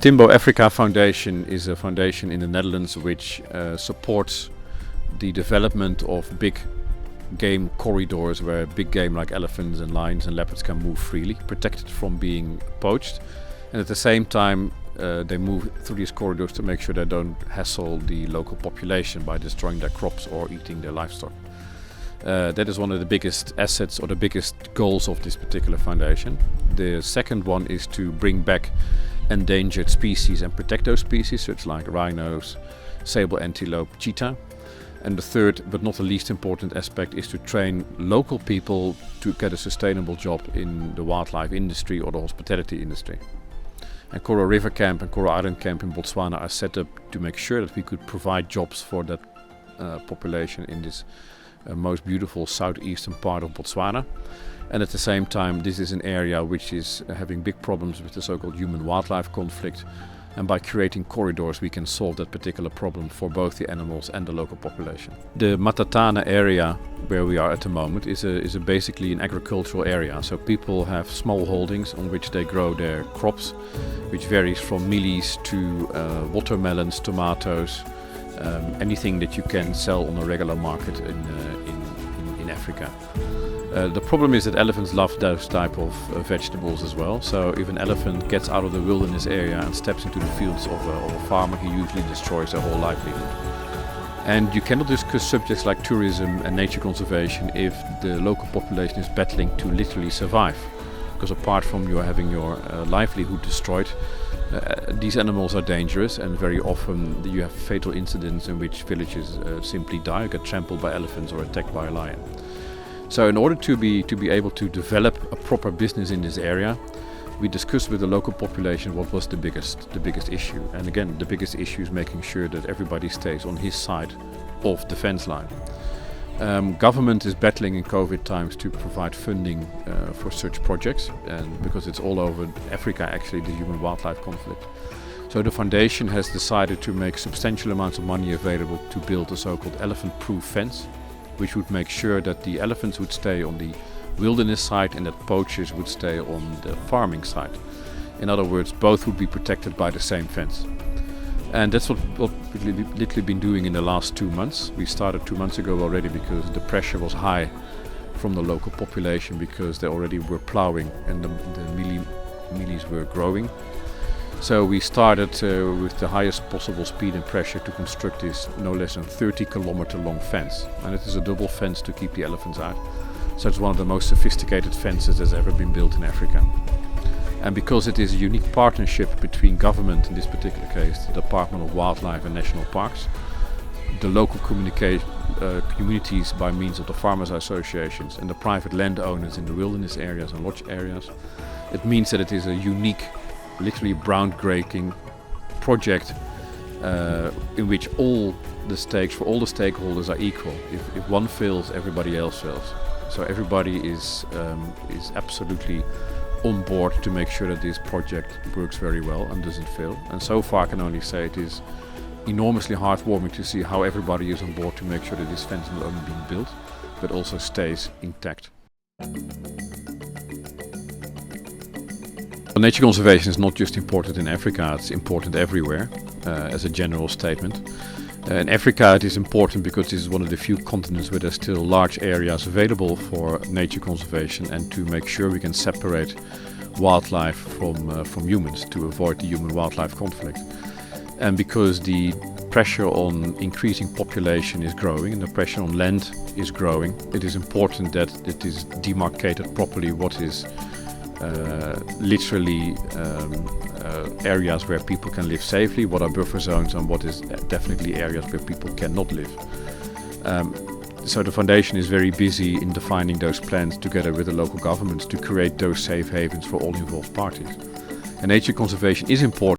Timbo Afrika Foundation is a foundation in the Netherlands which supports the development of big game corridors where big game like elephants and lions and leopards can move freely, protected from being poached, and at the same time they move through these corridors to make sure they don't hassle the local population by destroying their crops or eating their livestock. That is one of the biggest assets or the biggest goals of this particular foundation. The second one is to bring back endangered species and protect those species, such like rhinos, sable, antelope, cheetah. And the third, but not the least important aspect, is to train local people to get a sustainable job in the wildlife industry or the hospitality industry. And Coral River Camp and Coral Island Camp in Botswana are set up to make sure that we could provide jobs for that population in this most beautiful southeastern part of Botswana. And at the same time, this is an area which is having big problems with the so-called human-wildlife conflict. And by creating corridors, we can solve that particular problem for both the animals and the local population. The Matatana area where we are at the moment is basically an agricultural area. So people have small holdings on which they grow their crops, which varies from mealies to watermelons, tomatoes, anything that you can sell on a regular market in Africa. The problem is that elephants love those type of vegetables as well. So if an elephant gets out of the wilderness area and steps into the fields of a farmer, he usually destroys their whole livelihood. And you cannot discuss subjects like tourism and nature conservation if the local population is battling to literally survive. Because apart from you having your livelihood destroyed, these animals are dangerous, and very often you have fatal incidents in which villages simply die, get trampled by elephants or attacked by a lion. So in order to be able to develop a proper business in this area, we discussed with the local population what was the biggest issue. And again, the biggest issue is making sure that everybody stays on his side of the fence line. Government is battling in COVID times to provide funding for such projects, and because it's all over Africa actually, the human-wildlife conflict. So the foundation has decided to make substantial amounts of money available to build a so-called elephant-proof fence, which would make sure that the elephants would stay on the wilderness side and that poachers would stay on the farming side. In other words, both would be protected by the same fence. And that's what we've literally been doing in the last 2 months. We started 2 months ago already because the pressure was high from the local population, because they already were plowing and the mealies were growing. So we started with the highest possible speed and pressure to construct this no less than 30-kilometer long fence. And it is a double fence to keep the elephants out. So it's one of the most sophisticated fences that's ever been built in Africa. And because it is a unique partnership between government, in this particular case the Department of Wildlife and National Parks, the local communities by means of the farmers associations, and the private landowners in the wilderness areas and lodge areas, it means that it is a unique, literally groundbreaking project in which all the stakeholders are equal. If one fails, everybody else fails. So everybody is absolutely on board to make sure that this project works very well and doesn't fail. And so far I can only say it is enormously heartwarming to see how everybody is on board to make sure that this fence not only being built but also stays intact. Nature conservation is not just important in Africa, it's important everywhere, as a general statement. In Africa it is important because this is one of the few continents where there's still large areas available for nature conservation, and to make sure we can separate wildlife from humans to avoid the human-wildlife conflict. And because the pressure on increasing population is growing and the pressure on land is growing, it is important that it is demarcated properly what is literally areas where people can live safely, what are buffer zones, and what is definitely areas where people cannot live. So the foundation is very busy in defining those plans together with the local governments to create those safe havens for all involved parties. And nature conservation is important.